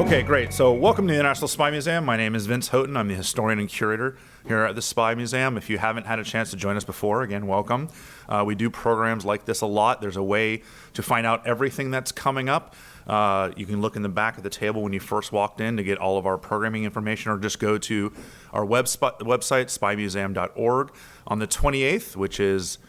Okay, great. So welcome to the International Spy Museum. My name is Vince Houghton. I'm the historian and curator here at the Spy Museum. If you haven't had a chance to join us before, again, welcome. We do programs like this a lot. There's a way to find out everything that's coming up. You can look in the back of the table when you first walked in to get all of our programming information, or just go to our website, spymuseum.org. On the 28th, which is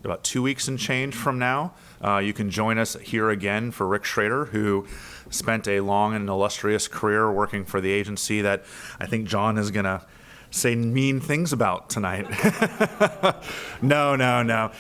about 2 weeks and change from now, you can join us here again for Rick Schrader, who spent a long and illustrious career working for the agency that I think John is going to say mean things about tonight. No.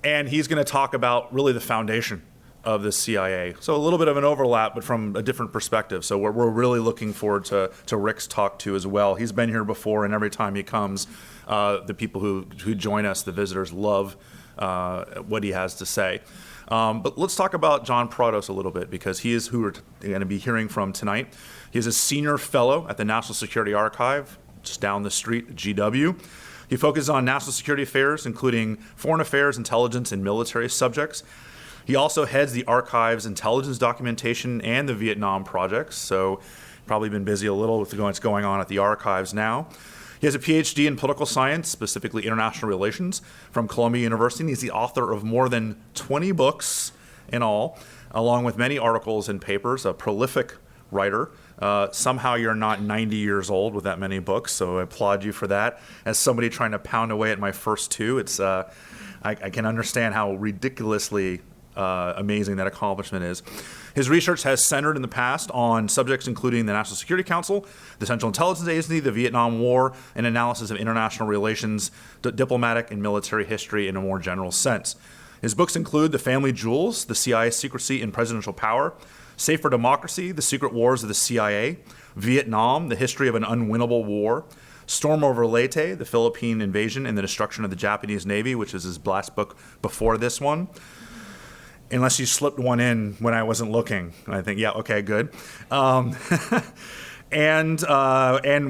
And he's going to talk about really the foundation of the CIA. So a little bit of an overlap, but from a different perspective. So we're really looking forward to Rick's talk too as well. He's been here before, and every time he comes, the people who join us, the visitors, love what he has to say. But let's talk about John Prados a little bit, because he is who we're going to be hearing from tonight. He is a senior fellow at the National Security Archive, just down the street at GW. He focuses on national security affairs, including foreign affairs, intelligence, and military subjects. He also heads the archive's intelligence documentation and the Vietnam projects, so probably been busy a little with what's going on at the archives now. He has a PhD in political science, specifically international relations, from Columbia University, and he's the author of more than 20 books in all, along with many articles and papers, a prolific writer. Somehow you're not 90 years old with that many books, so I applaud you for that. As somebody trying to pound away at my first two, it's I can understand how ridiculously amazing that accomplishment is. His research has centered in the past on subjects including the National Security Council, the Central Intelligence Agency, the Vietnam War, and analysis of international relations, diplomatic and military history in a more general sense. His books include The Family Jewels, The CIA's Secrecy and Presidential Power, Safe for Democracy, The Secret Wars of the CIA, Vietnam, The History of an Unwinnable War, Storm over Leyte, The Philippine Invasion and the Destruction of the Japanese Navy, which is his last book before this one. Unless you slipped one in when I wasn't looking. I think, yeah, okay, good. And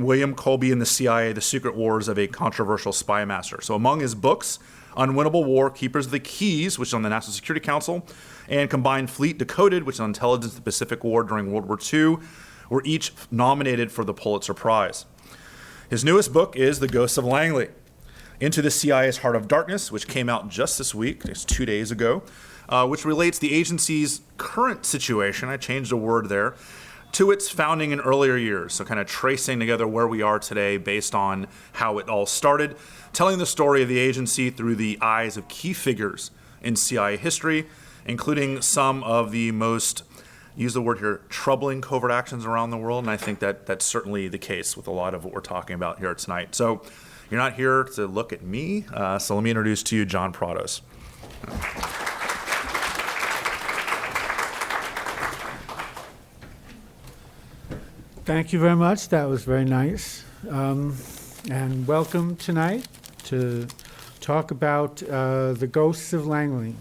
William Colby and the CIA, The Secret Wars of a Controversial Spy Master. So among his books, Unwinnable War, Keepers of the Keys, which is on the National Security Council, and Combined Fleet Decoded, which is on intelligence of the Pacific War during World War II, were each nominated for the Pulitzer Prize. His newest book is The Ghosts of Langley, Into the CIA's Heart of Darkness, which came out just this week, just 2 days ago, which relates the agency's current situation, I changed a word there, to its founding in earlier years. So kind of tracing together where we are today based on how it all started, telling the story of the agency through the eyes of key figures in CIA history, including some of the most, use the word here, troubling covert actions around the world. And I think that that's certainly the case with a lot of what we're talking about here tonight. So you're not here to look at me, so let me introduce to you John Prados. Thank you very much. That was very nice. And welcome tonight to talk about the Ghosts of Langley.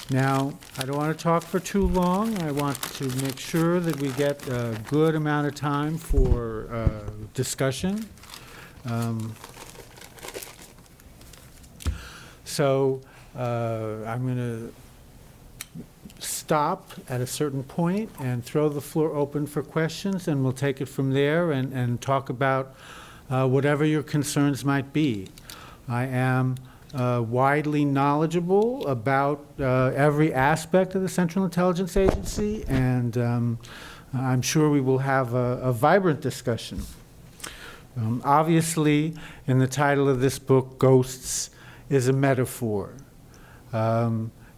Now, I don't want to talk for too long. I want to make sure that we get a good amount of time for discussion. So I'm going to stop at a certain point and throw the floor open for questions, and we'll take it from there and talk about whatever your concerns might be. I am widely knowledgeable about every aspect of the Central Intelligence Agency, and I'm sure we will have a vibrant discussion. Obviously, in the title of this book, Ghosts is a metaphor.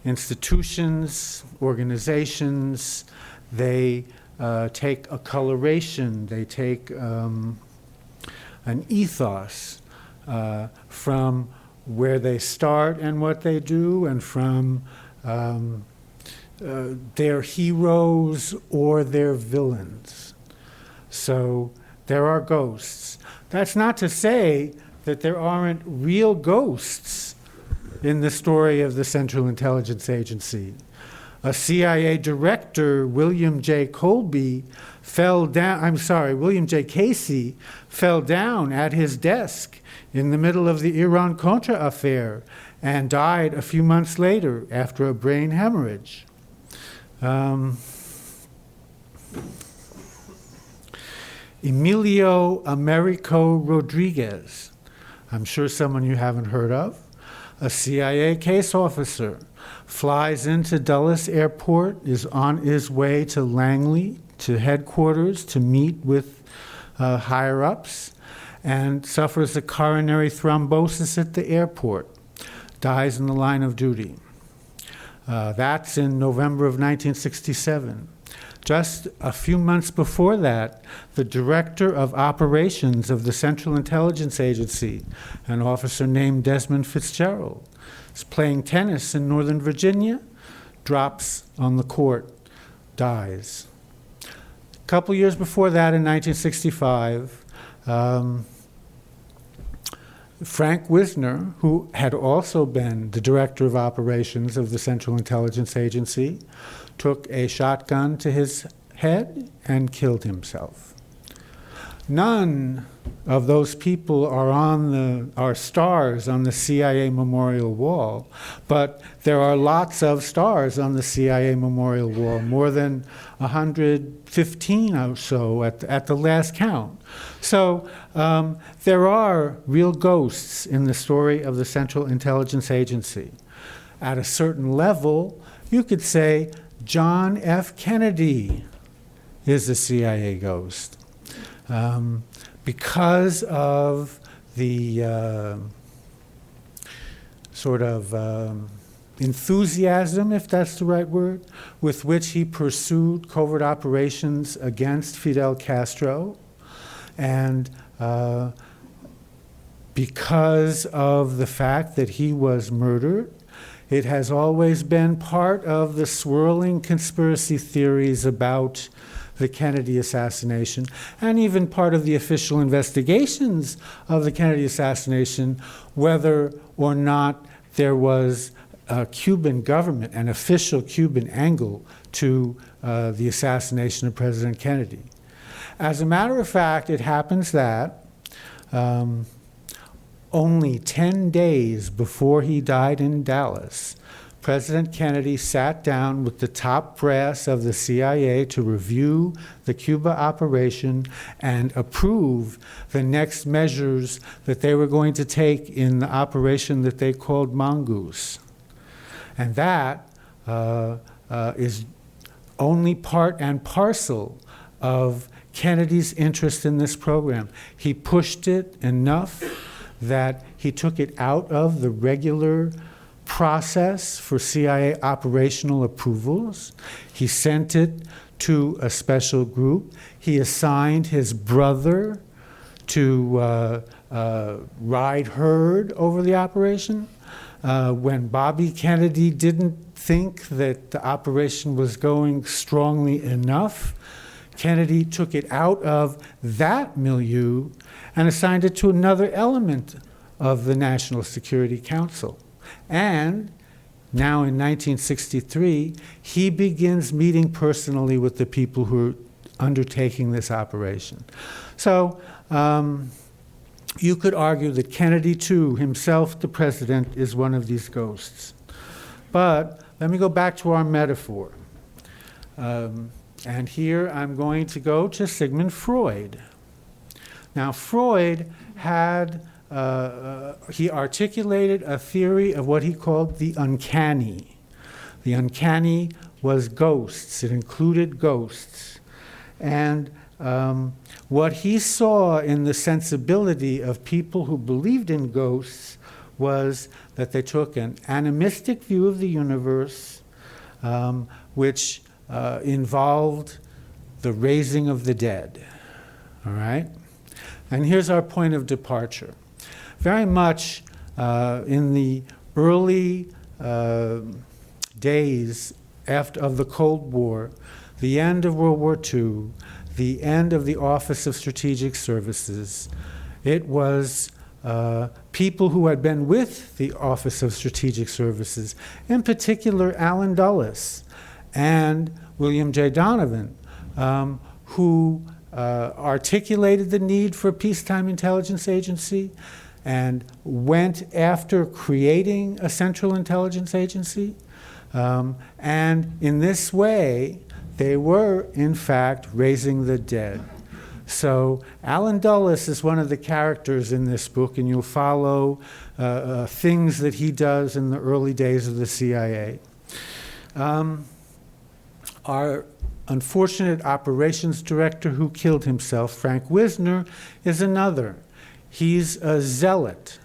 Institutions, organizations, they take a coloration, they take an ethos from where they start and what they do, and from their heroes or their villains. So there are ghosts. That's not to say that there aren't real ghosts in the story of the Central Intelligence Agency. A CIA director, William J. Casey, fell down at his desk in the middle of the Iran-Contra affair and died a few months later after a brain hemorrhage. Emilio Americo Rodriguez, I'm sure someone you haven't heard of, a CIA case officer, flies into Dulles Airport, is on his way to Langley, to headquarters, to meet with higher-ups, and suffers a coronary thrombosis at the airport, dies in the line of duty. That's in November of 1967. Just a few months before that, the director of operations of the Central Intelligence Agency, an officer named Desmond Fitzgerald, is playing tennis in Northern Virginia, drops on the court, dies. A couple years before that, in 1965, Frank Wisner, who had also been the director of operations of the Central Intelligence Agency, took a shotgun to his head and killed himself. None of those people are stars on the CIA Memorial Wall, but there are lots of stars on the CIA Memorial Wall, more than 115 or so at the last count. So there are real ghosts in the story of the Central Intelligence Agency. At a certain level, you could say John F. Kennedy is a CIA ghost. Because of the sort of enthusiasm, if that's the right word, with which he pursued covert operations against Fidel Castro, and because of the fact that he was murdered, it has always been part of the swirling conspiracy theories about the Kennedy assassination, and even part of the official investigations of the Kennedy assassination, whether or not there was a Cuban government, an official Cuban angle to the assassination of President Kennedy. As a matter of fact, it happens that only 10 days before he died in Dallas, President Kennedy sat down with the top brass of the CIA to review the Cuba operation and approve the next measures that they were going to take in the operation that they called Mongoose. And that is only part and parcel of Kennedy's interest in this program. He pushed it enough that he took it out of the regular process for CIA operational approvals. He sent it to a special group. He assigned his brother to ride herd over the operation. When Bobby Kennedy didn't think that the operation was going strongly enough, Kennedy took it out of that milieu and assigned it to another element of the National Security Council. And now in 1963, he begins meeting personally with the people who are undertaking this operation. So you could argue that Kennedy, too, himself the president, is one of these ghosts. But let me go back to our metaphor. And here I'm going to go to Sigmund Freud. Now, Freud had he articulated a theory of what he called the uncanny. The uncanny was ghosts. It included ghosts. And what he saw in the sensibility of people who believed in ghosts was that they took an animistic view of the universe, which involved the raising of the dead. All right? And here's our point of departure. Very much in the early days of the Cold War, the end of World War II, the end of the Office of Strategic Services, it was people who had been with the Office of Strategic Services, in particular Allen Dulles and William J. Donovan, who articulated the need for a peacetime intelligence agency and went after creating a Central Intelligence Agency. And in this way, they were, in fact, raising the dead. So Alan Dulles is one of the characters in this book, and you'll follow things that he does in the early days of the CIA. Our unfortunate operations director who killed himself, Frank Wisner, is another. He's a zealot.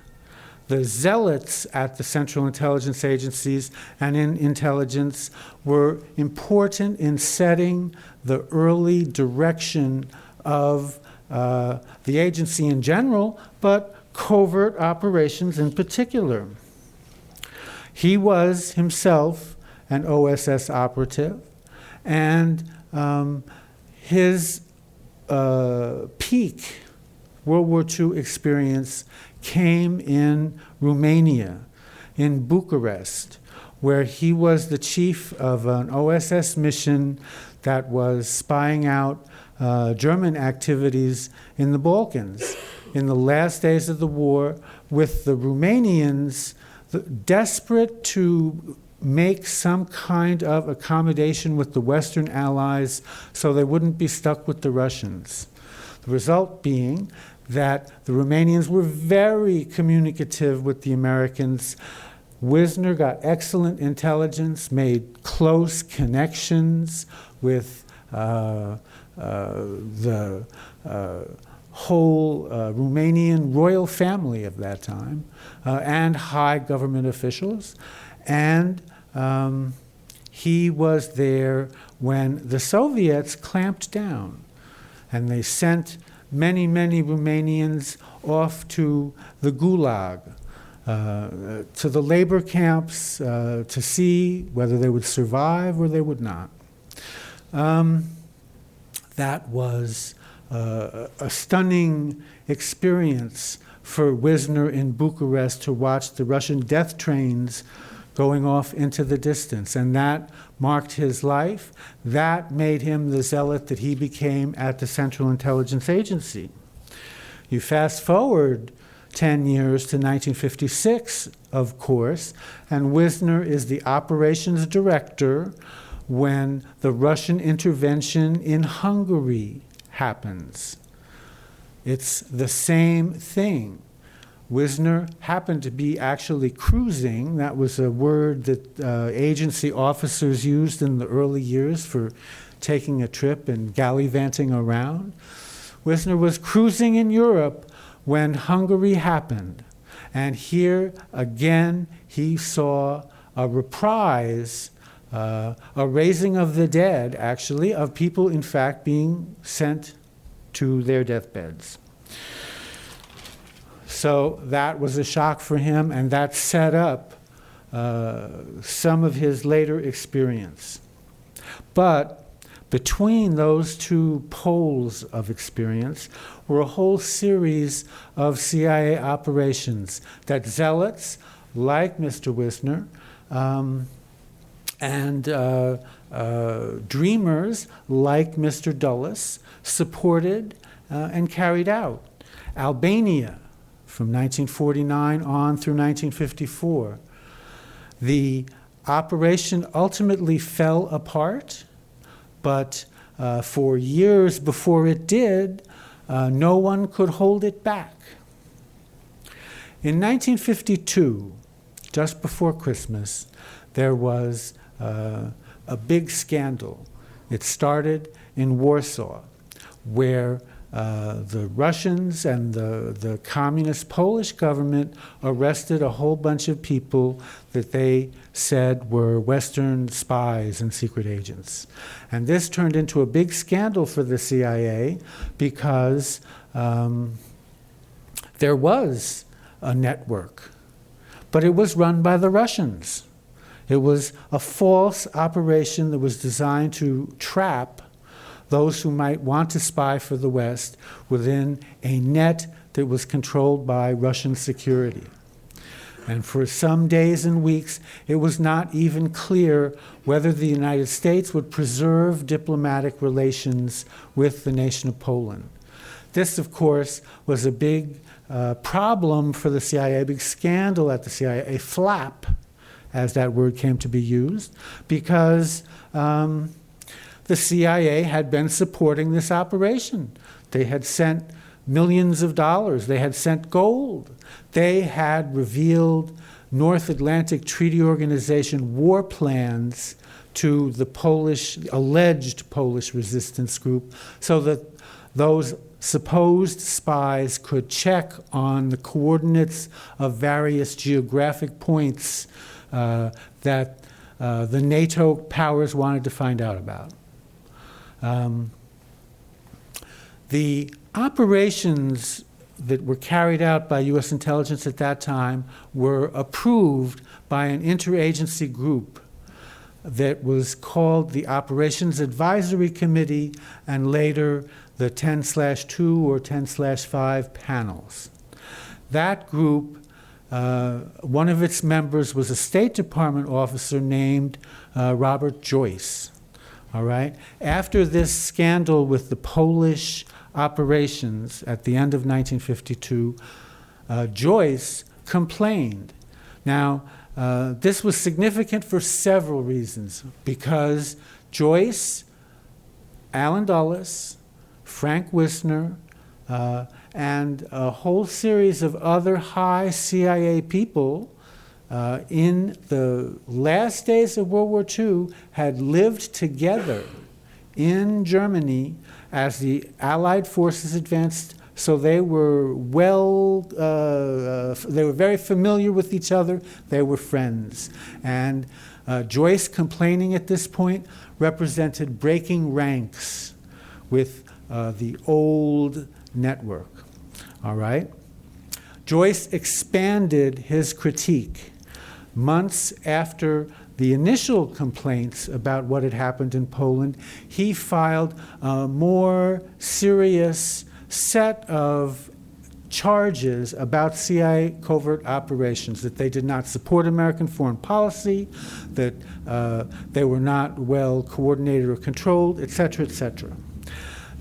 The zealots at the Central Intelligence Agencies and in intelligence were important in setting the early direction of the agency in general, but covert operations in particular. He was himself an OSS operative, and his peak World War II experience came in Romania, in Bucharest, where he was the chief of an OSS mission that was spying out German activities in the Balkans in the last days of the war, with the Romanians desperate to make some kind of accommodation with the Western Allies so they wouldn't be stuck with the Russians. The result being that the Romanians were very communicative with the Americans. Wisner got excellent intelligence, made close connections with the whole Romanian royal family of that time and high government officials. And he was there when the Soviets clamped down, and they sent many, many Romanians off to the Gulag, to the labor camps, to see whether they would survive or they would not. That was a stunning experience for Wisner in Bucharest to watch the Russian death trains going off into the distance, and that marked his life. That made him the zealot that he became at the Central Intelligence Agency. You fast forward 10 years to 1956, of course, and Wisner is the operations director when the Russian intervention in Hungary happens. It's the same thing. Wisner happened to be actually cruising. That was a word that agency officers used in the early years for taking a trip and gallivanting around. Wisner was cruising in Europe when Hungary happened. And here again, he saw a reprise, a raising of the dead, actually, of people in fact being sent to their deathbeds. So that was a shock for him, and that set up some of his later experience. But between those two poles of experience were a whole series of CIA operations that zealots like Mr. Wisner and dreamers like Mr. Dulles supported and carried out. Albania, from 1949 on through 1954. The operation ultimately fell apart, but for years before it did, no one could hold it back. In 1952, just before Christmas, there was a big scandal. It started in Warsaw, where the Russians and the communist Polish government arrested a whole bunch of people that they said were Western spies and secret agents. And this turned into a big scandal for the CIA because there was a network, but it was run by the Russians. It was a false operation that was designed to trap those who might want to spy for the West within a net that was controlled by Russian security. And for some days and weeks, it was not even clear whether the United States would preserve diplomatic relations with the nation of Poland. This, of course, was a big problem for the CIA, a big scandal at the CIA, a flap, as that word came to be used, because the CIA had been supporting this operation. They had sent millions of dollars. They had sent gold. They had revealed North Atlantic Treaty Organization war plans to the alleged Polish resistance group, so that those supposed spies could check on the coordinates of various geographic points that the NATO powers wanted to find out about. The operations that were carried out by U.S. intelligence at that time were approved by an interagency group that was called the Operations Advisory Committee, and later the 10/2 or 10/5 panels. That group, one of its members was a State Department officer named Robert Joyce. All right? After this scandal with the Polish operations at the end of 1952, Joyce complained. Now, this was significant for several reasons, because Joyce, Allen Dulles, Frank Wisner, and a whole series of other high CIA people in the last days of World War II had lived together in Germany as the Allied forces advanced. So they were they were very familiar with each other. They were friends. And Joyce complaining at this point represented breaking ranks with the old network. All right? Joyce expanded his critique. Months after the initial complaints about what had happened in Poland, he filed a more serious set of charges about CIA covert operations, that they did not support American foreign policy, that they were not well coordinated or controlled, et cetera, et cetera.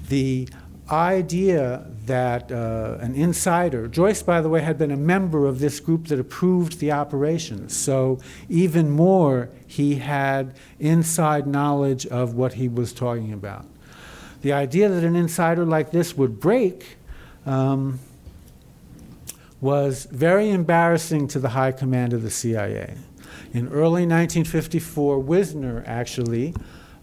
The idea that an insider, Joyce, by the way, had been a member of this group that approved the operations, so even more he had inside knowledge of what he was talking about. The idea that an insider like this would break was very embarrassing to the high command of the CIA. In early 1954, Wisner actually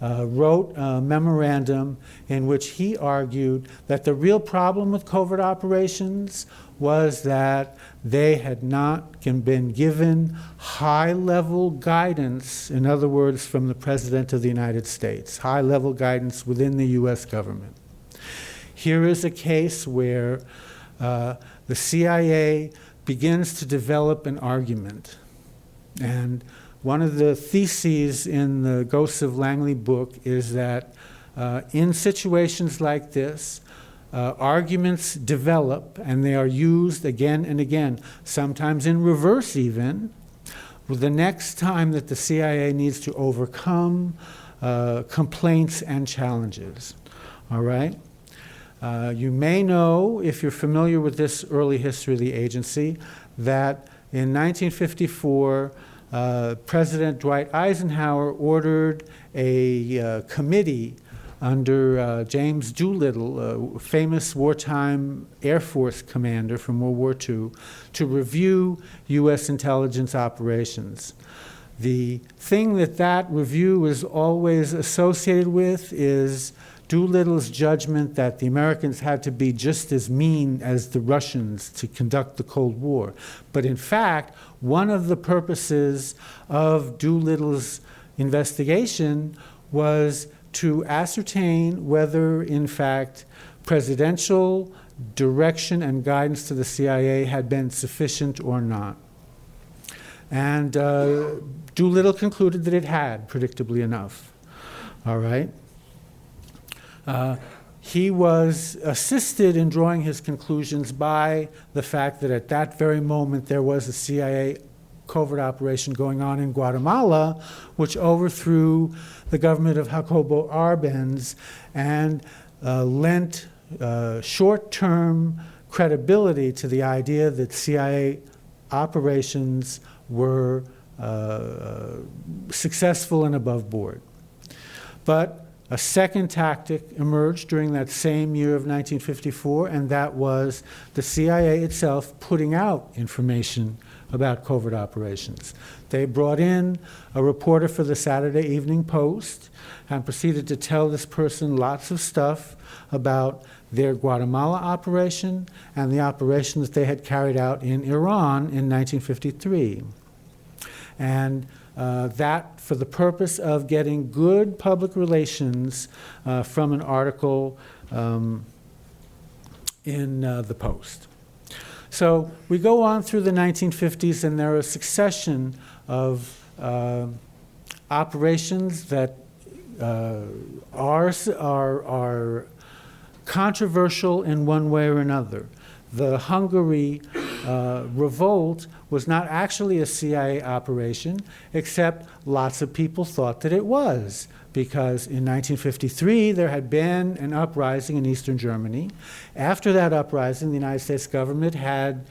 wrote a memorandum in which he argued that the real problem with covert operations was that they had not been given high-level guidance, in other words, from the President of the United States, high-level guidance within the U.S. government. Here is a case where the CIA begins to develop an argument. And one of the theses in the Ghosts of Langley book is that in situations like this, arguments develop, and they are used again and again, sometimes in reverse even, the next time that the CIA needs to overcome complaints and challenges. All right? You may know, if you're familiar with this early history of the agency, that in 1954, President Dwight Eisenhower ordered a committee under James Doolittle, a famous wartime Air Force commander from World War II, to review U.S. intelligence operations. The thing that review is always associated with is Doolittle's judgment that the Americans had to be just as mean as the Russians to conduct the Cold War. But in fact, one of the purposes of Doolittle's investigation was to ascertain whether, in fact, presidential direction and guidance to the CIA had been sufficient or not. And Doolittle concluded that it had, predictably enough. All right? He was assisted in drawing his conclusions by the fact that at that very moment there was a CIA covert operation going on in Guatemala, which overthrew the government of Jacobo Arbenz and lent short-term credibility to the idea that CIA operations were successful and above board. But A second tactic emerged during that same year of 1954, and that was the CIA itself putting out information about covert operations. They brought in a reporter for the Saturday Evening Post and proceeded to tell this person lots of stuff about their Guatemala operation and the operation that they had carried out in Iran in 1953. And that for the purpose of getting good public relations from an article in the Post. So we go on through the 1950s, and there are a succession of operations that are controversial in one way or another. The Hungary revolt was not actually a CIA operation, except lots of people thought that it was, because in 1953 there had been an uprising in Eastern Germany. After that uprising, the United States government had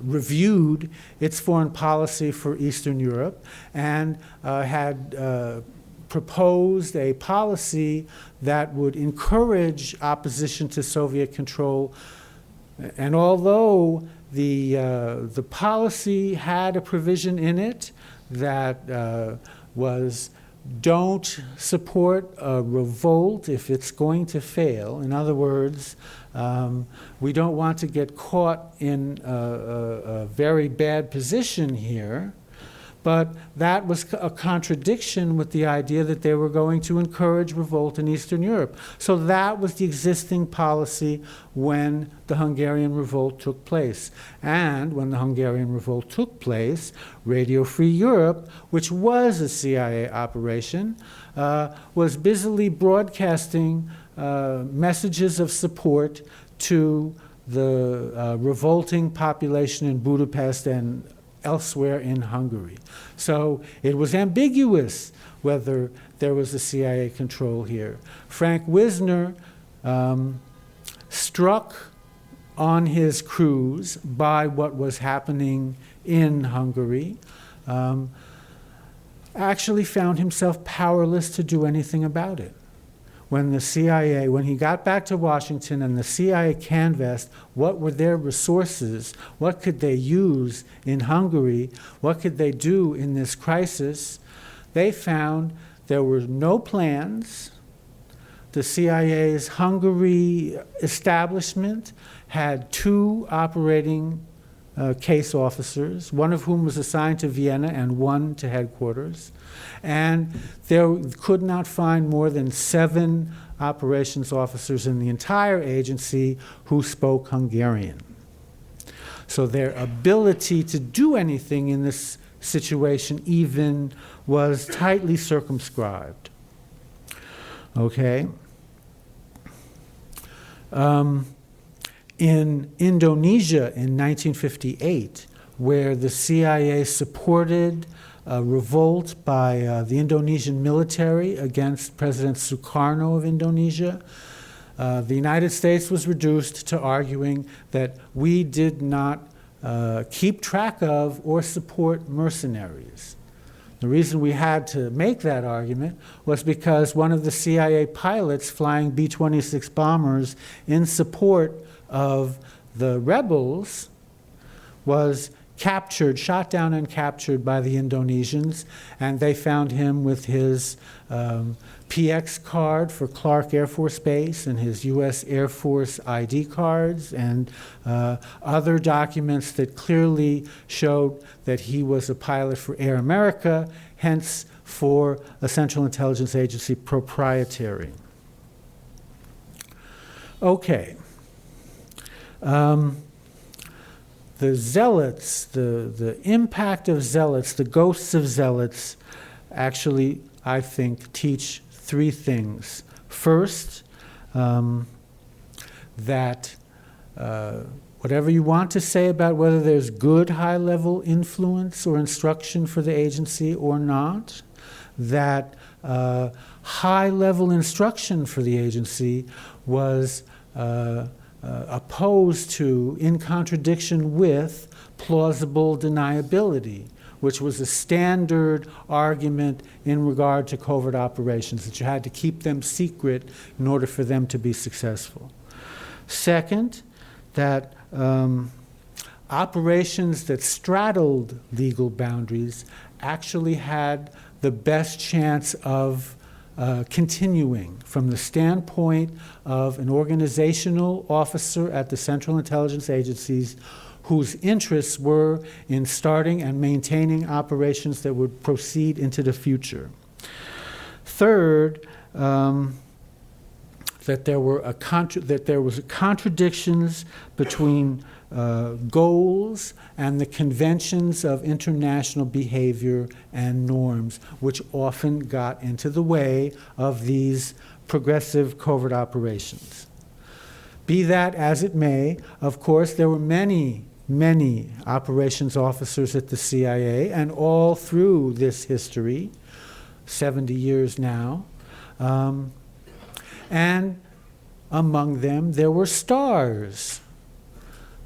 reviewed its foreign policy for Eastern Europe and had proposed a policy that would encourage opposition to Soviet control. And although the policy had a provision in it that was don't support a revolt if it's going to fail. In other words, we don't want to get caught in a very bad position here. But that was a contradiction with the idea that they were going to encourage revolt in Eastern Europe. So that was the existing policy when the Hungarian revolt took place. And when the Hungarian revolt took place, Radio Free Europe, which was a CIA operation, was busily broadcasting messages of support to the revolting population in Budapest and elsewhere in Hungary. So it was ambiguous whether there was a CIA control here. Frank Wisner, struck on his cruise by what was happening in Hungary, actually found himself powerless to do anything about it. When he got back to Washington and the CIA canvassed what were their resources, what could they use in Hungary, what could they do in this crisis, they found there were no plans. The CIA's Hungary establishment had 2 operating case officers, one of whom was assigned to Vienna and one to headquarters. And there could not find more than 7 operations officers in the entire agency who spoke Hungarian. So their ability to do anything in this situation even was tightly circumscribed. Okay? In Indonesia in 1958, where the CIA supported a revolt by the Indonesian military against President Sukarno of Indonesia, the United States was reduced to arguing that we did not keep track of or support mercenaries. The reason we had to make that argument was because one of the CIA pilots flying B-26 bombers in support of the rebels was captured, shot down and captured by the Indonesians, and they found him with his PX card for Clark Air Force Base and his U.S. Air Force ID cards and other documents that clearly showed that he was a pilot for Air America, hence for a Central Intelligence Agency proprietary. Okay. The Zealots, the impact of Zealots, the ghosts of Zealots, actually, I think, teach 3 things. First, that whatever you want to say about whether there's good high-level influence or instruction for the agency or not, that high-level instruction for the agency was opposed to, in contradiction with, plausible deniability, which was a standard argument in regard to covert operations, that you had to keep them secret in order for them to be successful. Second, that operations that straddled legal boundaries actually had the best chance of continuing from the standpoint of an organizational officer at the Central Intelligence Agencies whose interests were in starting and maintaining operations that would proceed into the future. Third, that there was contradictions between goals and the conventions of international behavior and norms, which often got into the way of these progressive covert operations. Be that as it may, of course, there were many operations officers at the CIA, and all through this history, 70 years now, and among them there were stars,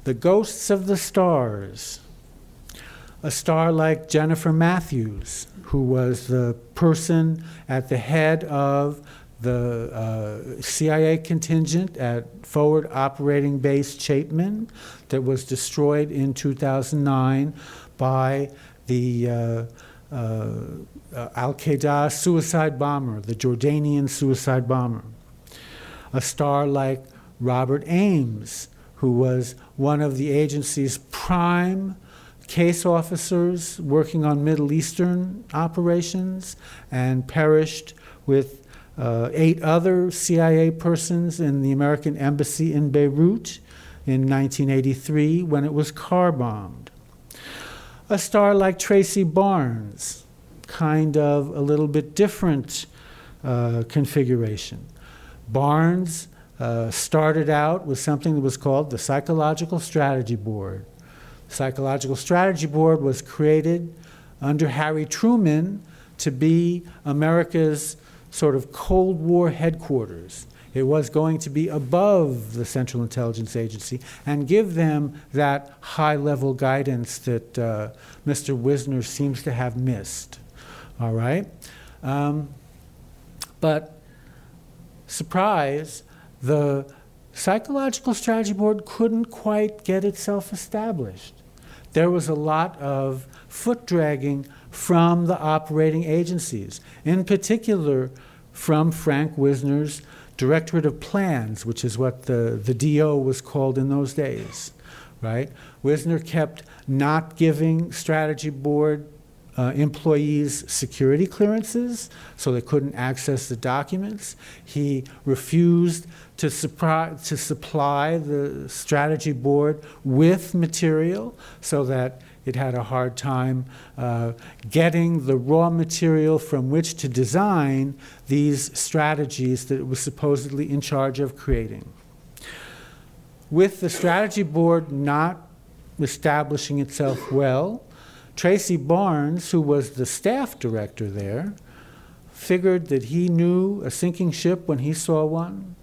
the ghosts of the stars. A star like Jennifer Matthews, who was the person at the head of the CIA contingent at Forward Operating Base Chapman that was destroyed in 2009 by the Al-Qaeda suicide bomber, the Jordanian suicide bomber. A star like Robert Ames, who was one of the agency's prime case officers working on Middle Eastern operations and perished with 8 other CIA persons in the American embassy in Beirut in 1983 when it was car bombed. A star like Tracey Barnes, kind of a little bit different configuration. Barnes started out with something that was called the Psychological Strategy Board. The Psychological Strategy Board was created under Harry Truman to be America's sort of Cold War headquarters. It was going to be above the Central Intelligence Agency and give them that high-level guidance that Mr. Wisner seems to have missed. All right? But surprise, the Psychological Strategy Board couldn't quite get itself established. There was a lot of foot-dragging from the operating agencies, in particular from Frank Wisner's Directorate of Plans, which is what the DO was called in those days, right? Wisner kept not giving Strategy Board employees security clearances, so they couldn't access the documents. He refused to supply the Strategy Board with material so that it had a hard time getting the raw material from which to design these strategies that it was supposedly in charge of creating. With the Strategy Board not establishing itself well, Tracey Barnes, who was the staff director there, figured that he knew a sinking ship when he saw one.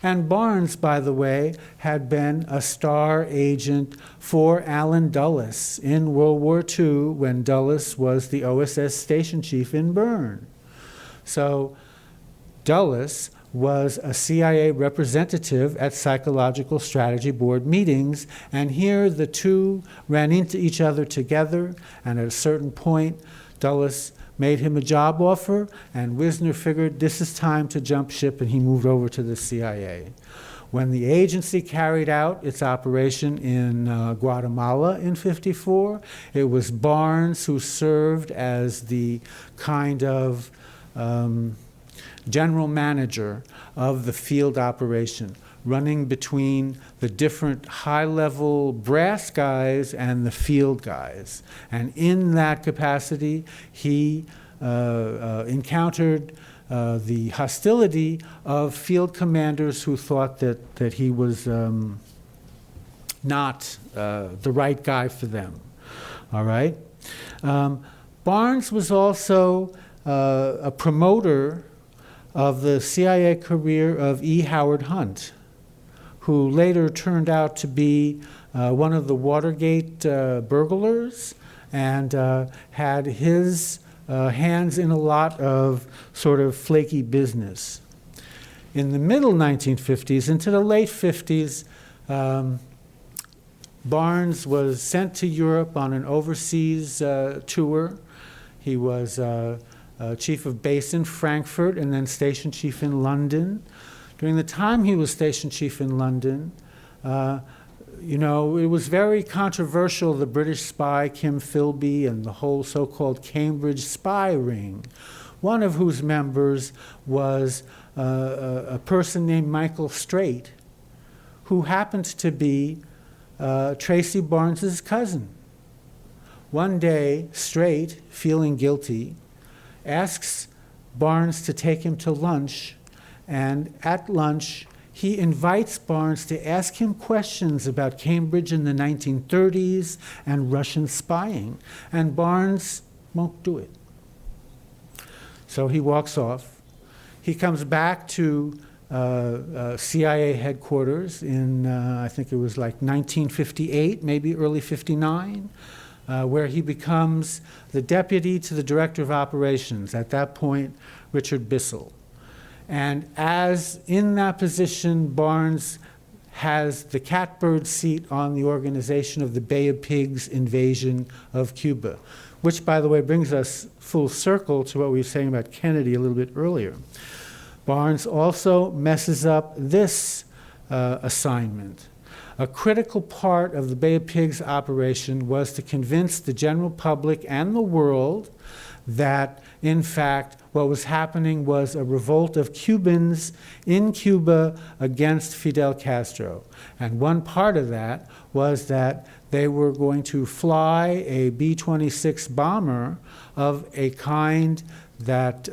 And Barnes, by the way, had been a star agent for Allen Dulles in World War II when Dulles was the OSS station chief in Bern. So Dulles was a CIA representative at Psychological Strategy Board meetings, and here the two ran into each other together, and at a certain point, Dulles made him a job offer, and Wisner figured this is time to jump ship, and he moved over to the CIA. When the agency carried out its operation in Guatemala in '54, it was Barnes who served as the kind of general manager of the field operation, running between the different high-level brass guys and the field guys. And in that capacity, he encountered the hostility of field commanders who thought that he was not the right guy for them. All right? Barnes was also a promoter of the CIA career of E. Howard Hunt, who later turned out to be one of the Watergate burglars and had his hands in a lot of sort of flaky business. In the middle 1950s into the late 50s, Barnes was sent to Europe on an overseas tour. He was chief of base in Frankfurt and then station chief in London. During the time he was station chief in London, it was very controversial, the British spy Kim Philby and the whole so-called Cambridge spy ring, one of whose members was a person named Michael Straight, who happened to be Tracey Barnes's cousin. One day, Straight, feeling guilty, asks Barnes to take him to lunch, and at lunch, he invites Barnes to ask him questions about Cambridge in the 1930s and Russian spying, and Barnes won't do it. So he walks off. He comes back to CIA headquarters in, I think it was like 1958, maybe early 59, where he becomes the deputy to the director of operations, at that point, Richard Bissell. And as in that position, Barnes has the catbird seat on the organization of the Bay of Pigs invasion of Cuba, which, by the way, brings us full circle to what we were saying about Kennedy a little bit earlier. Barnes also messes up this assignment. A critical part of the Bay of Pigs operation was to convince the general public and the world that, in fact, what was happening was a revolt of Cubans in Cuba against Fidel Castro. And one part of that was that they were going to fly a B-26 bomber of a kind that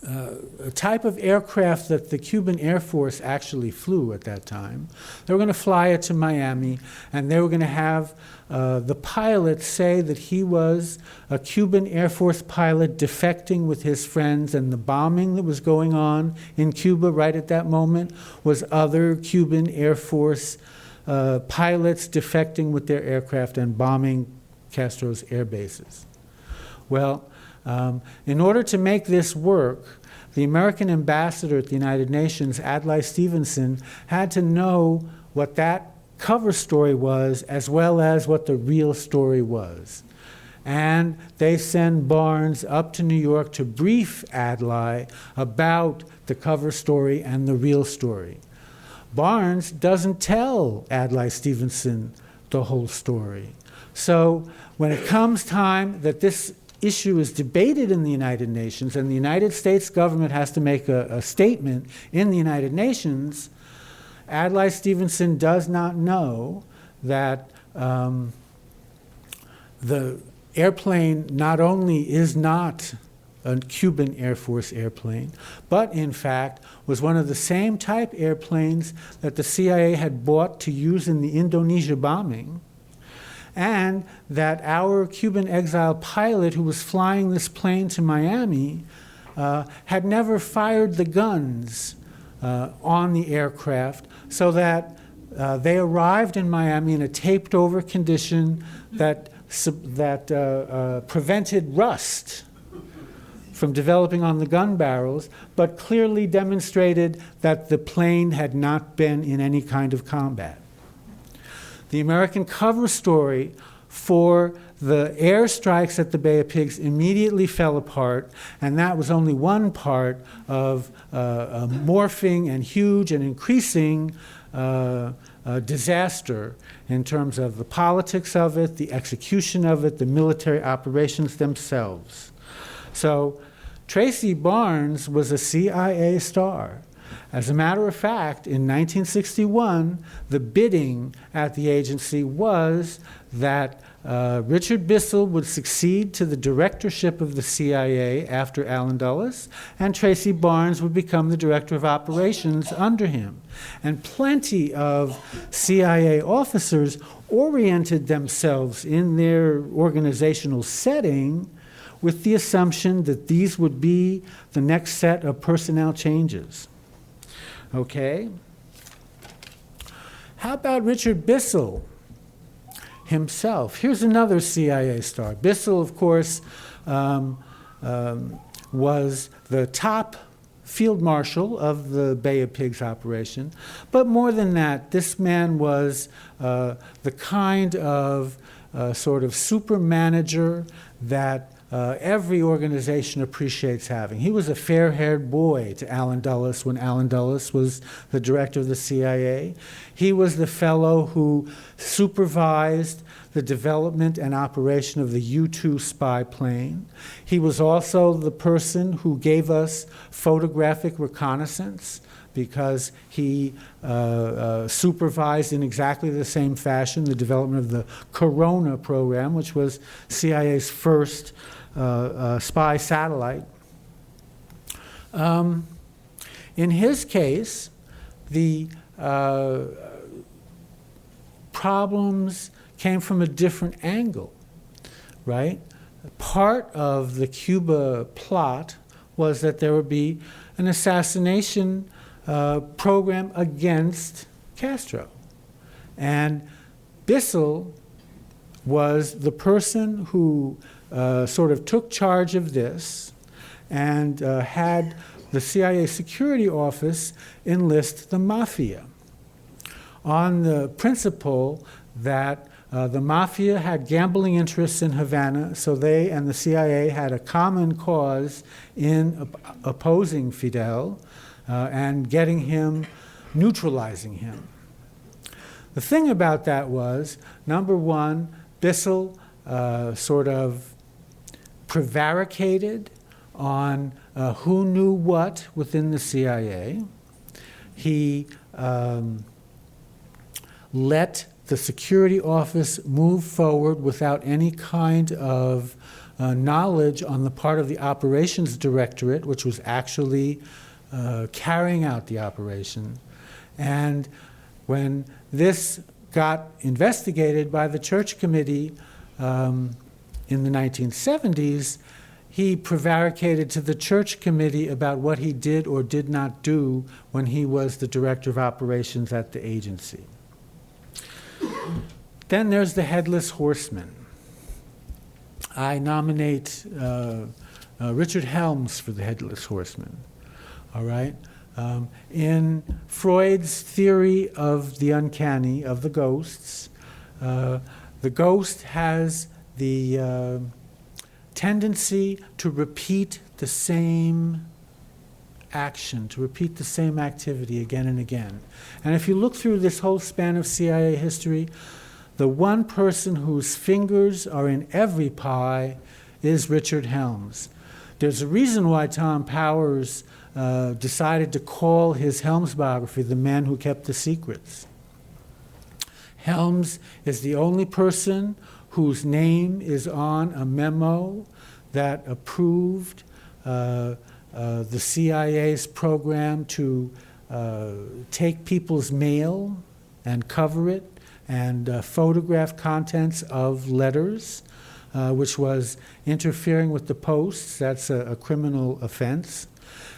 a type of aircraft that the Cuban Air Force actually flew at that time. They were going to fly it to Miami, and they were going to have the pilot say that he was a Cuban Air Force pilot defecting with his friends, and the bombing that was going on in Cuba right at that moment was other Cuban Air Force pilots defecting with their aircraft and bombing Castro's air bases. Well, in order to make this work, the American ambassador at the United Nations, Adlai Stevenson, had to know what that cover story was as well as what the real story was. And they send Barnes up to New York to brief Adlai about the cover story and the real story. Barnes doesn't tell Adlai Stevenson the whole story. So when it comes time that this issue is debated in the United Nations and the United States government has to make a statement in the United Nations, Adlai Stevenson does not know that the airplane not only is not a Cuban Air Force airplane, but in fact was one of the same type airplanes that the CIA had bought to use in the Indonesia bombing, and that our Cuban exile pilot who was flying this plane to Miami had never fired the guns on the aircraft, so that they arrived in Miami in a taped-over condition that prevented rust from developing on the gun barrels, but clearly demonstrated that the plane had not been in any kind of combat. The American cover story for the airstrikes at the Bay of Pigs immediately fell apart, and that was only one part of a morphing and huge and increasing disaster in terms of the politics of it, the execution of it, the military operations themselves. So Tracey Barnes was a CIA star. As a matter of fact, in 1961, the bidding at the agency was that Richard Bissell would succeed to the directorship of the CIA after Allen Dulles, and Tracey Barnes would become the director of operations under him. And plenty of CIA officers oriented themselves in their organizational setting with the assumption that these would be the next set of personnel changes. Okay? How about Richard Bissell? himself. Here's another CIA star. Bissell, of course, was the top field marshal of the Bay of Pigs operation. But more than that, this man was the kind of sort of super manager that every organization appreciates having. He was a fair-haired boy to Allen Dulles when Allen Dulles was the director of the CIA. He was the fellow who supervised the development and operation of the U-2 spy plane. He was also the person who gave us photographic reconnaissance, because he supervised in exactly the same fashion the development of the Corona program, which was CIA's first spy satellite. In his case, the problems came from a different angle, right? Part of the Cuba plot was that there would be an assassination program against Castro. And Bissell was the person who sort of took charge of this and had the CIA security office enlist the mafia on the principle that the mafia had gambling interests in Havana, so they and the CIA had a common cause in opposing Fidel and getting him, neutralizing him. The thing about that was, number one, Bissell sort of prevaricated on who knew what within the CIA. He let the security office move forward without any kind of knowledge on the part of the operations directorate, which was actually carrying out the operation. And when this got investigated by the Church Committee in the 1970s, he prevaricated to the Church Committee about what he did or did not do when he was the director of operations at the agency. Then there's the headless horseman. I nominate Richard Helms for the headless horseman. All right? In Freud's theory of the uncanny, of the ghosts, the ghost has the tendency to repeat the same action, to repeat the same activity again and again. And if you look through this whole span of CIA history, the one person whose fingers are in every pie is Richard Helms. There's a reason why Tom Powers decided to call his Helms biography The Man Who Kept the Secrets. Helms is the only person whose name is on a memo that approved the CIA's program to take people's mail and cover it and photograph contents of letters, which was interfering with the posts. That's a criminal offense.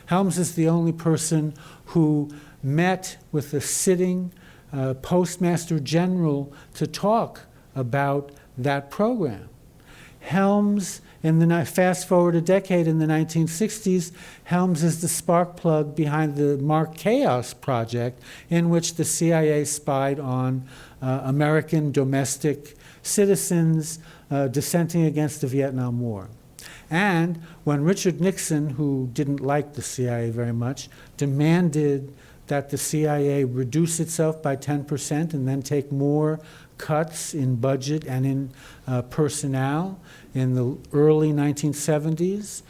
Helms is the only person who met with the sitting Postmaster General to talk about that program. Helms, fast forward a decade, in the 1960s, Helms is the spark plug behind the Mark Chaos project, in which the CIA spied on American domestic citizens dissenting against the Vietnam War. And when Richard Nixon, who didn't like the CIA very much, demanded that the CIA reduce itself by 10% and then take more cuts in budget and in personnel in the early 1970s,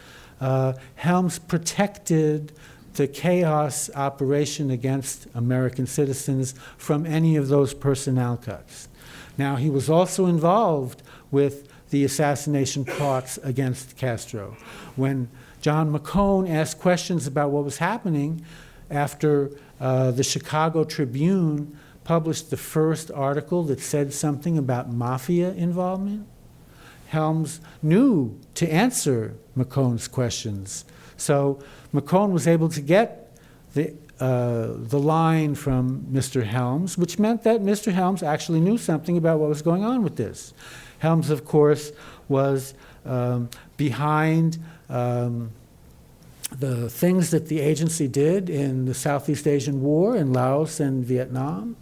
Helms protected the chaos operation against American citizens from any of those personnel cuts. Now, he was also involved with the assassination plots against Castro. When John McCone asked questions about what was happening after the Chicago Tribune published the first article that said something about mafia involvement, Helms knew to answer McCone's questions. So McCone was able to get the line from Mr. Helms, which meant that Mr. Helms actually knew something about what was going on with this. Helms, of course, was behind the things that the agency did in the Southeast Asian War in Laos and Vietnam.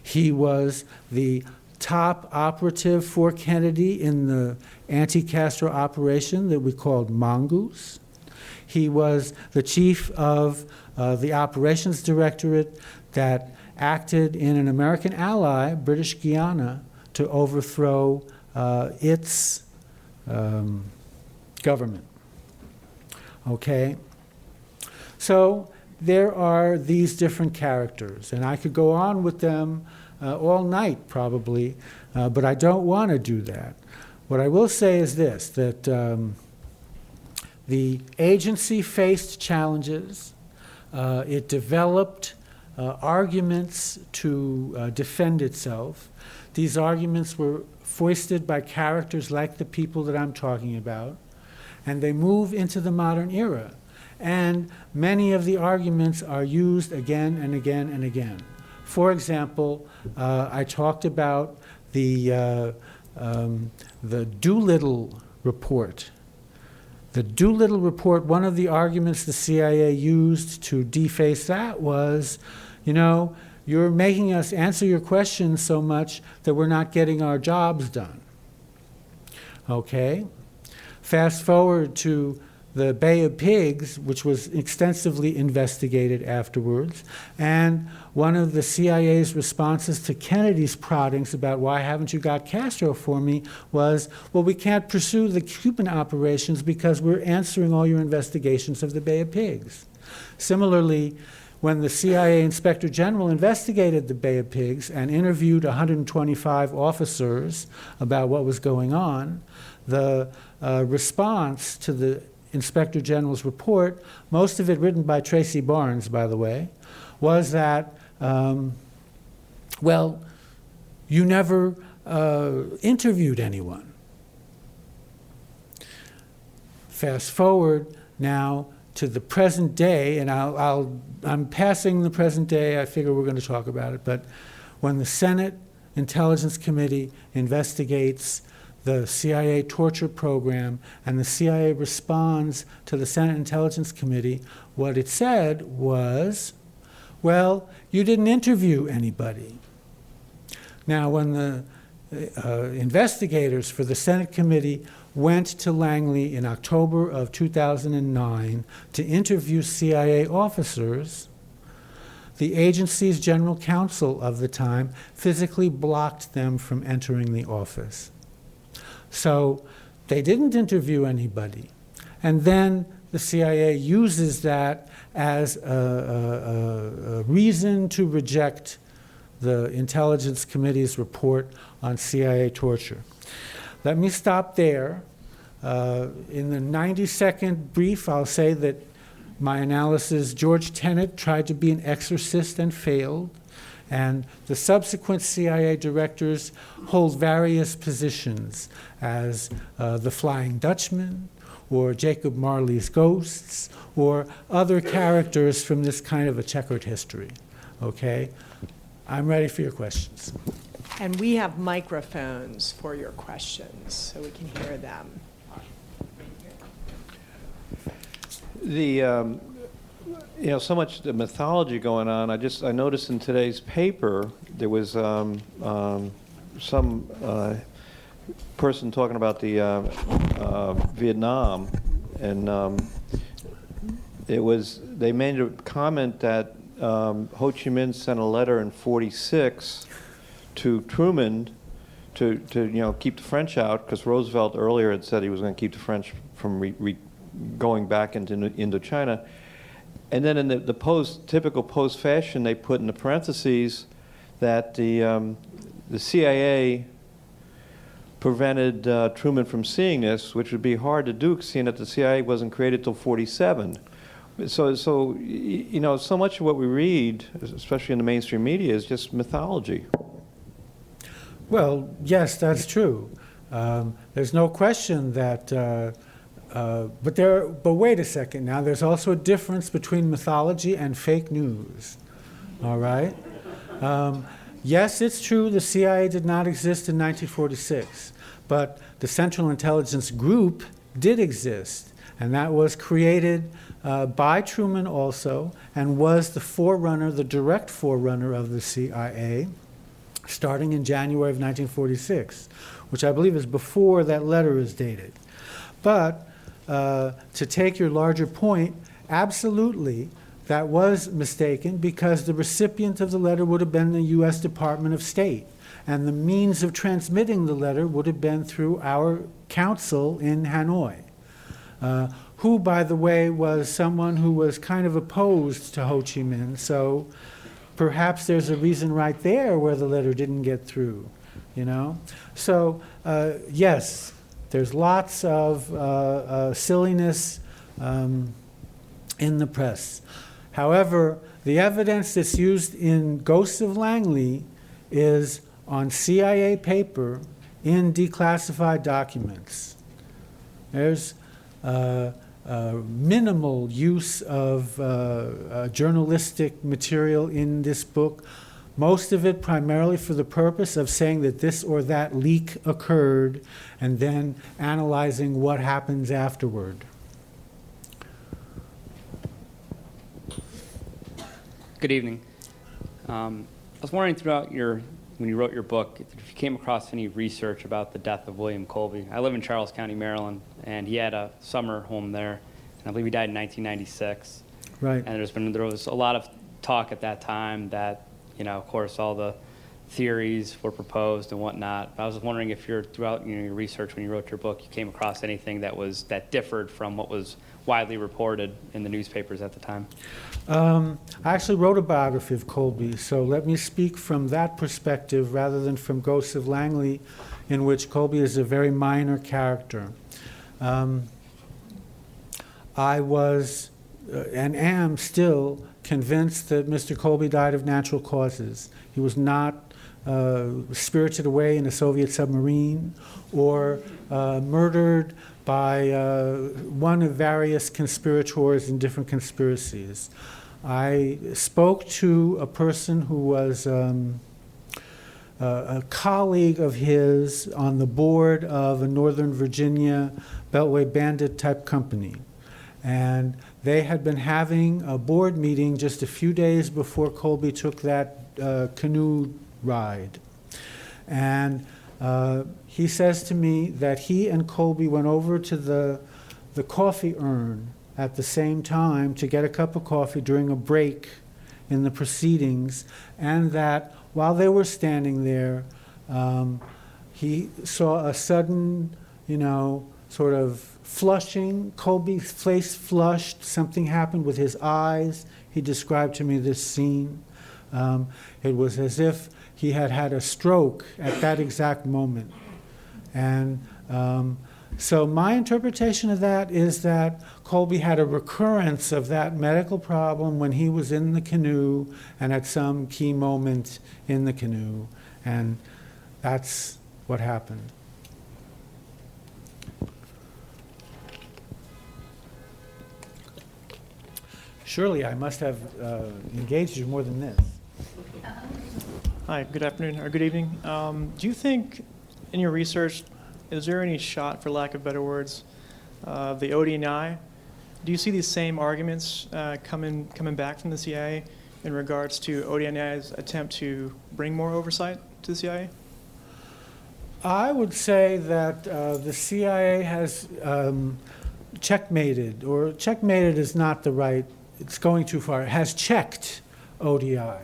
He was the top operative for Kennedy in the anti-Castro operation that we called Mongoose. He was the chief of the operations directorate that acted in an American ally, British Guiana, to overthrow its government. Okay? So there are these different characters, and I could go on with them all night probably, but I don't want to do that. What I will say is this, that the agency faced challenges. It developed arguments to defend itself. These arguments were foisted by characters like the people that I'm talking about, and they move into the modern era. And many of the arguments are used again and again and again. For example, I talked about the Doolittle report. The Doolittle report, one of the arguments the CIA used to deface that was, you know, you're making us answer your questions so much that we're not getting our jobs done. Okay? Fast forward to the Bay of Pigs, which was extensively investigated afterwards, and one of the CIA's responses to Kennedy's proddings about why haven't you got Castro for me was, well, we can't pursue the Cuban operations because we're answering all your investigations of the Bay of Pigs. Similarly, when the CIA Inspector General investigated the Bay of Pigs and interviewed 125 officers about what was going on, the response to the Inspector General's report, most of it written by Tracey Barnes, by the way, was that, well, you never interviewed anyone. Fast forward now to the present day, and I'm passing the present day, I figure we're going to talk about it, but when the Senate Intelligence Committee investigates the CIA torture program, and the CIA responds to the Senate Intelligence Committee, what it said was, well, you didn't interview anybody. Now, when the investigators for the Senate Committee went to Langley in October of 2009 to interview CIA officers, the agency's general counsel of the time physically blocked them from entering the office. So they didn't interview anybody. And then the CIA uses that as a reason to reject the Intelligence Committee's report on CIA torture. Let me stop there. In the 90-second brief, I'll say that my analysis, George Tenet tried to be an exorcist and failed. And the subsequent CIA directors hold various positions as the Flying Dutchman, or Jacob Marley's ghosts, or other characters from this kind of a checkered history. Okay? I'm ready for your questions. And we have microphones for your questions, so we can hear them. You know, so much the mythology going on. I noticed in today's paper there was some person talking about the Vietnam, and they made a comment that Ho Chi Minh sent a letter in '46 to Truman to keep the French out, because Roosevelt earlier had said he was going to keep the French from going back into Indochina. And then in the typical post fashion, they put in the parentheses that the CIA prevented Truman from seeing this, which would be hard to do, seeing that the CIA wasn't created till '47. So so much of what we read, especially in the mainstream media, is just mythology. Well, yes, that's true. There's no question that But wait a second now, there's also a difference between mythology and fake news, all right? Yes, it's true the CIA did not exist in 1946, but the Central Intelligence Group did exist, and that was created by Truman also, and was the forerunner, the direct forerunner of the CIA, starting in January of 1946, which I believe is before that letter is dated. But to take your larger point, absolutely, that was mistaken because the recipient of the letter would have been the U.S. Department of State, and the means of transmitting the letter would have been through our counsel in Hanoi, who, by the way, was someone who was kind of opposed to Ho Chi Minh, so perhaps there's a reason right there where the letter didn't get through, you know? So, yes, there's lots of silliness in the press. However, the evidence that's used in Ghosts of Langley is on CIA paper in declassified documents. There's minimal use of journalistic material in this book, most of it primarily for the purpose of saying that this or that leak occurred and then analyzing what happens afterward. Good evening. I was wondering when you wrote your book, if you came across any research about the death of William Colby. I live in Charles County, Maryland, and he had a summer home there, and I believe he died in 1996. Right. And there was a lot of talk at that time that, you know, of course, all the theories were proposed and whatnot. I was wondering if throughout your research when you wrote your book, you came across anything that differed from what was widely reported in the newspapers at the time. I actually wrote a biography of Colby, so let me speak from that perspective rather than from Ghosts of Langley, in which Colby is a very minor character. I was and am still convinced that Mr. Colby died of natural causes. He was not spirited away in a Soviet submarine or murdered by one of various conspirators in different conspiracies. I spoke to a person who was a colleague of his on the board of a Northern Virginia Beltway Bandit type company. And they had been having a board meeting just a few days before Colby took that canoe ride. And he says to me that he and Colby went over to the coffee urn at the same time to get a cup of coffee during a break in the proceedings, and that while they were standing there, he saw a sudden, sort of flushing. Colby's face flushed. Something happened with his eyes. He described to me this scene. It was as if he had had a stroke at that exact moment. And so my interpretation of that is that Colby had a recurrence of that medical problem when he was in the canoe and at some key moment in the canoe. And that's what happened. Surely I must have engaged you more than this. Hi, good afternoon, or good evening. Do you think in your research, is there any shot, for lack of better words, of the ODNI? Do you see these same arguments coming back from the CIA in regards to ODNI's attempt to bring more oversight to the CIA? I would say that the CIA has checkmated, or checkmated is not the right, it's going too far, has checked ODI.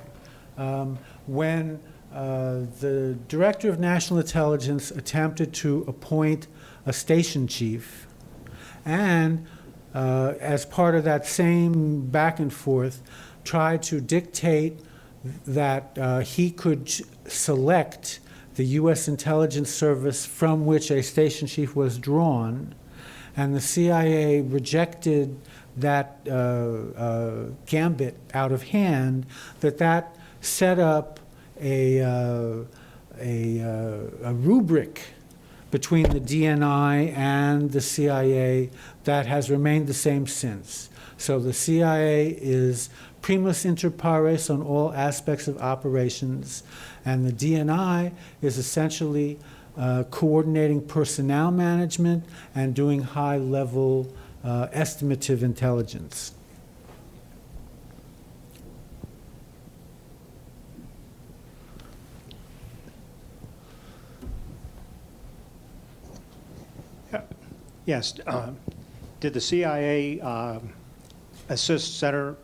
When the Director of National Intelligence attempted to appoint a station chief, and as part of that same back and forth, tried to dictate that he could select the U.S. intelligence service from which a station chief was drawn, and the CIA rejected that gambit out of hand, that set up a rubric between the DNI and the CIA that has remained the same since. So the CIA is primus inter pares on all aspects of operations, and the DNI is essentially coordinating personnel management and doing high-level estimative intelligence. Yes. Did the CIA assist Senator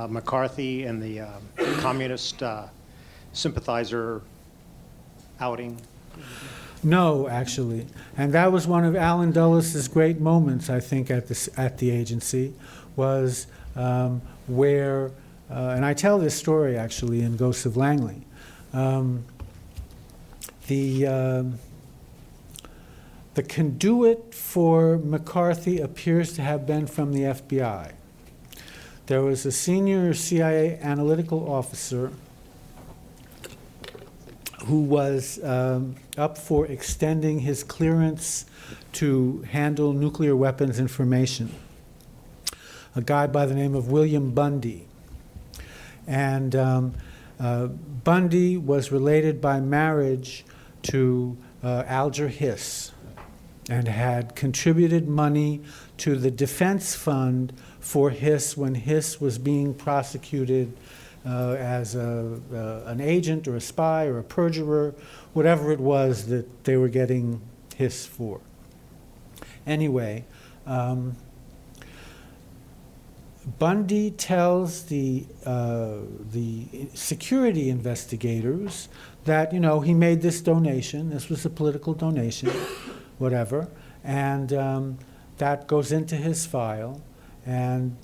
McCarthy in the communist sympathizer outing? No, actually. And that was one of Alan Dulles' great moments, I think, at the agency, was where, and I tell this story, actually, in Ghosts of Langley. The conduit for McCarthy appears to have been from the FBI. There was a senior CIA analytical officer who was up for extending his clearance to handle nuclear weapons information, a guy by the name of William Bundy. And Bundy was related by marriage to Alger Hiss, and had contributed money to the defense fund for Hiss when Hiss was being prosecuted as an agent or a spy or a perjurer, whatever it was that they were getting Hiss for. Anyway, Bundy tells the security investigators that, you know, he made this donation. This was a political donation, whatever, and that goes into his file. And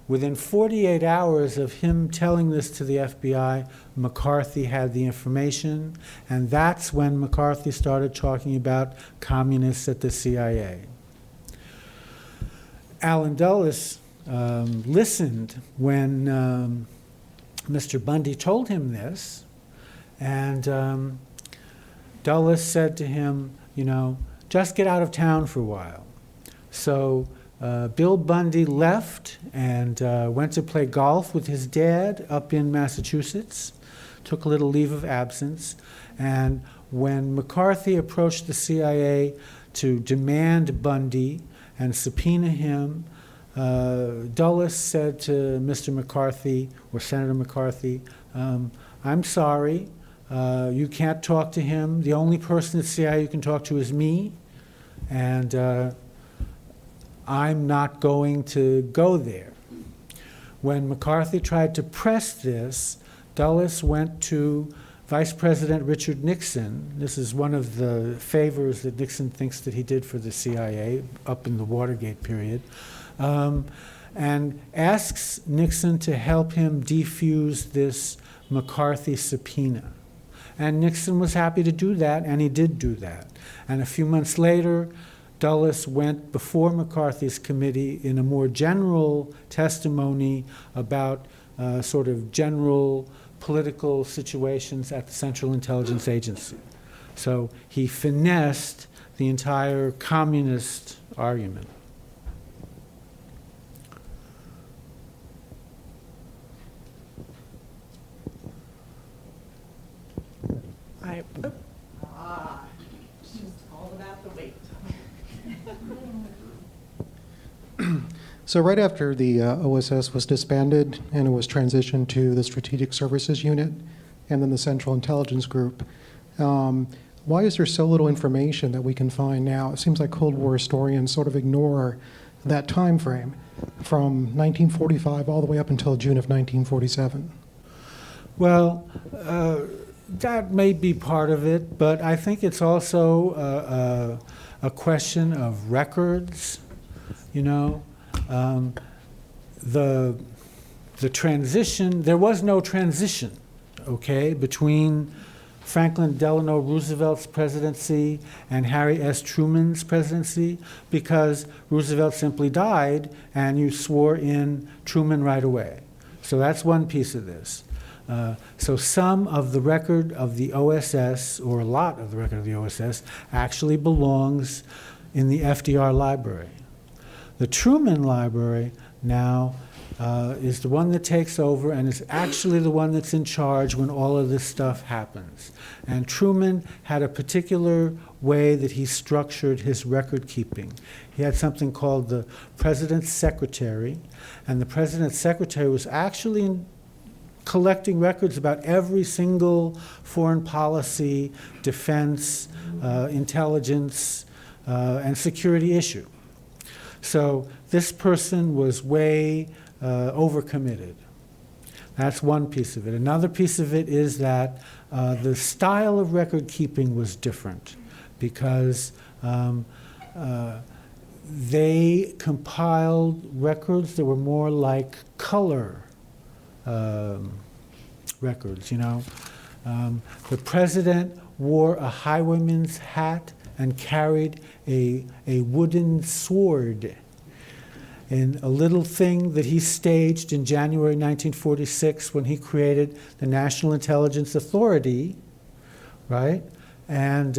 within 48 hours of him telling this to the FBI, McCarthy had the information, and that's when McCarthy started talking about communists at the CIA. Alan Dulles listened when Mr. Bundy told him this, and Dulles said to him, you know, just get out of town for a while. So Bill Bundy left and went to play golf with his dad up in Massachusetts, took a little leave of absence, and when McCarthy approached the CIA to demand Bundy and subpoena him, Dulles said to Mr. McCarthy, or Senator McCarthy, I'm sorry, you can't talk to him. The only person at CIA you can talk to is me, and I'm not going to go there. When McCarthy tried to press this, Dulles went to Vice President Richard Nixon. This is one of the favors that Nixon thinks that he did for the CIA up in the Watergate period, and asks Nixon to help him defuse this McCarthy subpoena. And Nixon was happy to do that, and he did do that. And a few months later, Dulles went before McCarthy's committee in a more general testimony about sort of general political situations at the Central Intelligence Agency. So he finessed the entire communist argument. It's just all about the weight. So right after the OSS was disbanded and it was transitioned to the Strategic Services Unit and then the Central Intelligence Group, why is there so little information that we can find now? It seems like Cold War historians sort of ignore that time frame from 1945 all the way up until June of 1947. Well, that may be part of it, but I think it's also a question of records, you know. The transition, there was no transition, okay, between Franklin Delano Roosevelt's presidency and Harry S. Truman's presidency, because Roosevelt simply died and you swore in Truman right away. So that's one piece of this. So some of the record of the OSS, or a lot of the record of the OSS, actually belongs in the FDR library. The Truman Library now is the one that takes over and is actually the one that's in charge when all of this stuff happens. And Truman had a particular way that he structured his record keeping. He had something called the President's Secretary, and the President's Secretary was actually collecting records about every single foreign policy, defense, intelligence, and security issue. So this person was way overcommitted. That's one piece of it. Another piece of it is that the style of record keeping was different because they compiled records that were more like color records, you know. The president wore a highwayman's hat and carried a wooden sword in a little thing that he staged in January 1946 when he created the National Intelligence Authority, right? And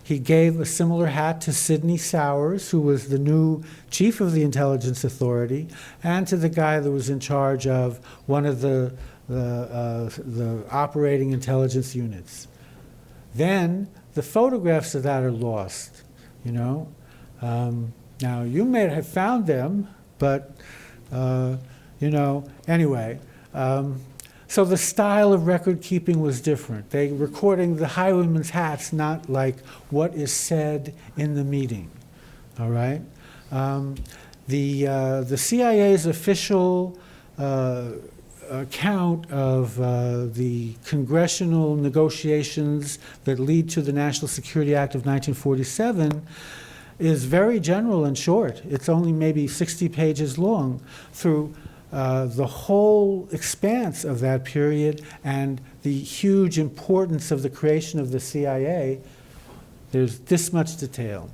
he gave a similar hat to Sidney Sowers, who was the new chief of the Intelligence Authority, and to the guy that was in charge of one of the operating intelligence units. Then the photographs of that are lost, you know. Now, you may have found them, but, you know, anyway. So the style of record keeping was different. They recording the highwayman's hats, not like what is said in the meeting, all right? The CIA's official account of the congressional negotiations that lead to the National Security Act of 1947 is very general and short. It's only maybe 60 pages long through the whole expanse of that period and the huge importance of the creation of the CIA. There's this much detail.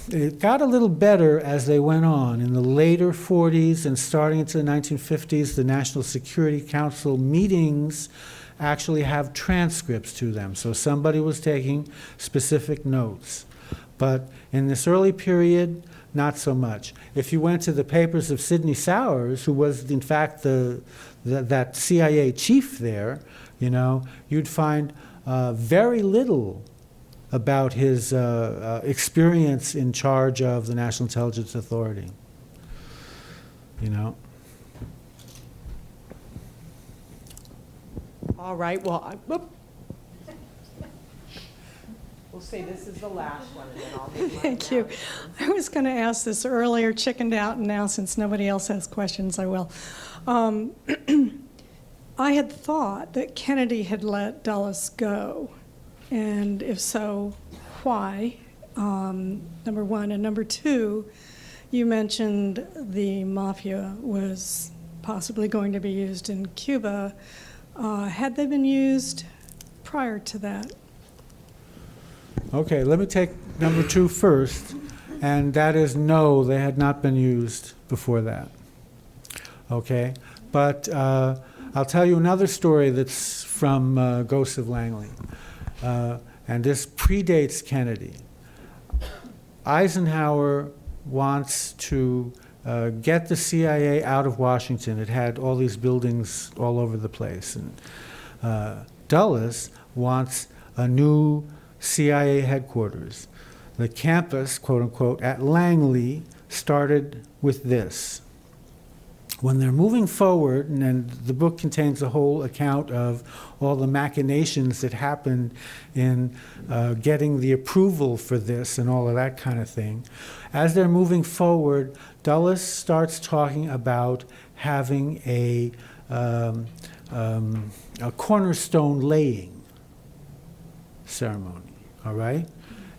It got a little better as they went on. In the later 40s and starting into the 1950s, the National Security Council meetings actually have transcripts to them. So somebody was taking specific notes. But in this early period, not so much. If you went to the papers of Sidney Sowers, who was in fact that CIA chief there, you know, you'd find very little about his experience in charge of the National Intelligence Authority, you know. All right, well, we'll say this is the last one, and then I'll make my Thank you. announcement. I was going to ask this earlier, chickened out, and now since nobody else has questions, I will. I had thought that Kennedy had let Dulles go, and if so, why? Number one. And number two, you mentioned the mafia was possibly going to be used in Cuba. Had they been used prior to that? Okay, let me take number two first, and that is no, they had not been used before that. Okay, but I'll tell you another story that's from Ghosts of Langley, and this predates Kennedy. Eisenhower wants to get the CIA out of Washington. It had all these buildings all over the place, and Dulles wants a new CIA headquarters. The campus, quote unquote, at Langley started with this. When they're moving forward, and the book contains a whole account of all the machinations that happened in getting the approval for this and all of that kind of thing, as they're moving forward, Dulles starts talking about having a cornerstone laying ceremony. All right?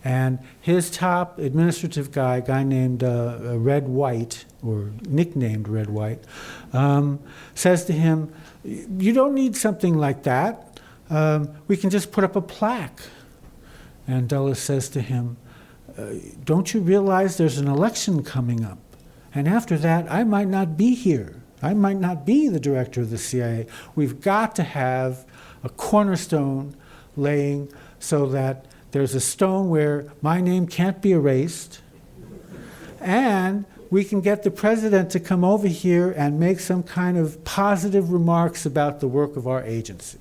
And his top administrative guy, a guy named Red White, or nicknamed Red White, says to him, you don't need something like that. We can just put up a plaque. And Dulles says to him, don't you realize there's an election coming up? And after that, I might not be here. I might not be the director of the CIA. We've got to have a cornerstone laying so that there's a stone where my name can't be erased, and we can get the president to come over here and make some kind of positive remarks about the work of our agency.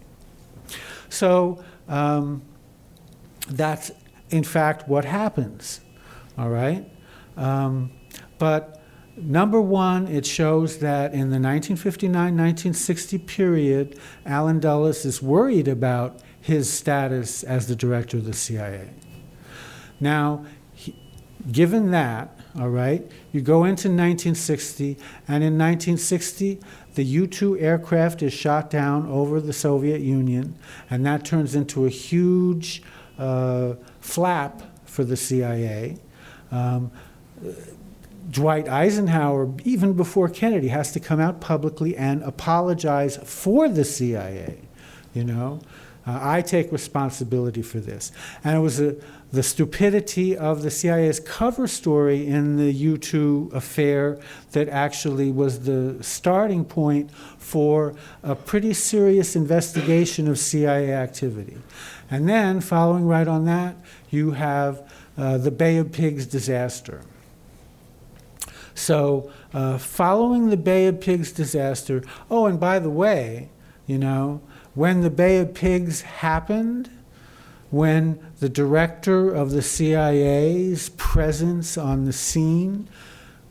So that's, in fact, what happens, all right? But number one, it shows that in the 1959-1960 period, Allen Dulles is worried about his status as the director of the CIA. Now, given that, all right, you go into 1960, and in 1960, the U-2 aircraft is shot down over the Soviet Union, and that turns into a huge flap for the CIA. Dwight Eisenhower, even before Kennedy, has to come out publicly and apologize for the CIA, you know. I take responsibility for this. And it was the stupidity of the CIA's cover story in the U-2 affair that actually was the starting point for a pretty serious investigation of CIA activity. And then, following right on that, you have the Bay of Pigs disaster. So, following the Bay of Pigs disaster, oh, and by the way, you know, when the Bay of Pigs happened, when the director of the CIA's presence on the scene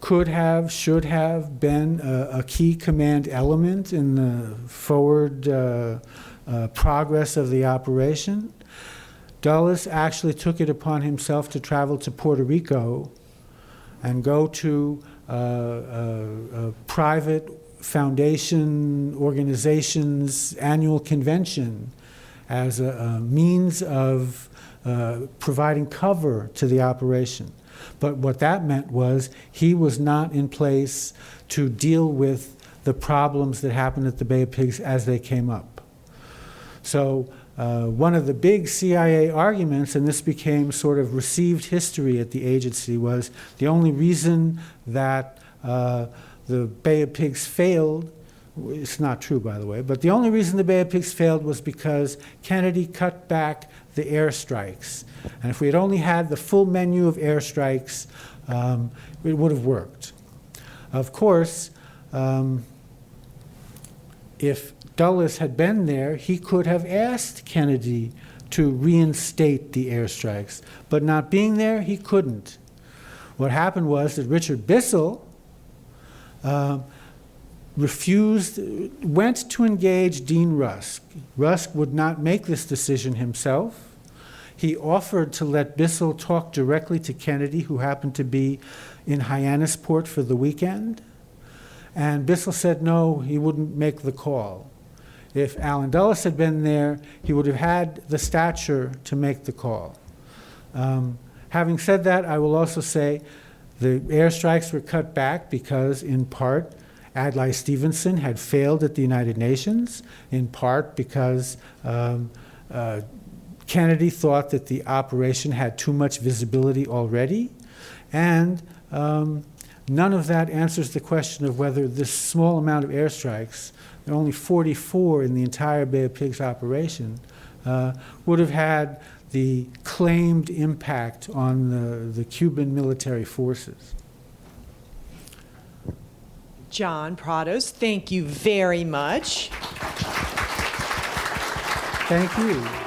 could have, should have been a key command element in the forward progress of the operation, Dulles actually took it upon himself to travel to Puerto Rico and go to a private foundation organization's annual convention as a means of providing cover to the operation. But what that meant was he was not in place to deal with the problems that happened at the Bay of Pigs as they came up. So one of the big CIA arguments, and this became sort of received history at the agency, was the only reason that the Bay of Pigs failed, it's not true, by the way, but the only reason the Bay of Pigs failed was because Kennedy cut back the airstrikes. And if we had only had the full menu of airstrikes, it would have worked. Of course, if Dulles had been there, he could have asked Kennedy to reinstate the airstrikes. But not being there, he couldn't. What happened was that Richard Bissell went to engage Dean Rusk. Rusk would not make this decision himself. He offered to let Bissell talk directly to Kennedy, who happened to be in Hyannisport for the weekend. And Bissell said no, he wouldn't make the call. If Allen Dulles had been there, he would have had the stature to make the call. Having said that, I will also say the airstrikes were cut back because, in part, Adlai Stevenson had failed at the United Nations, in part because Kennedy thought that the operation had too much visibility already, and none of that answers the question of whether this small amount of airstrikes, there are only 44 in the entire Bay of Pigs operation, would have had the claimed impact on the Cuban military forces. John Prados, thank you very much. Thank you.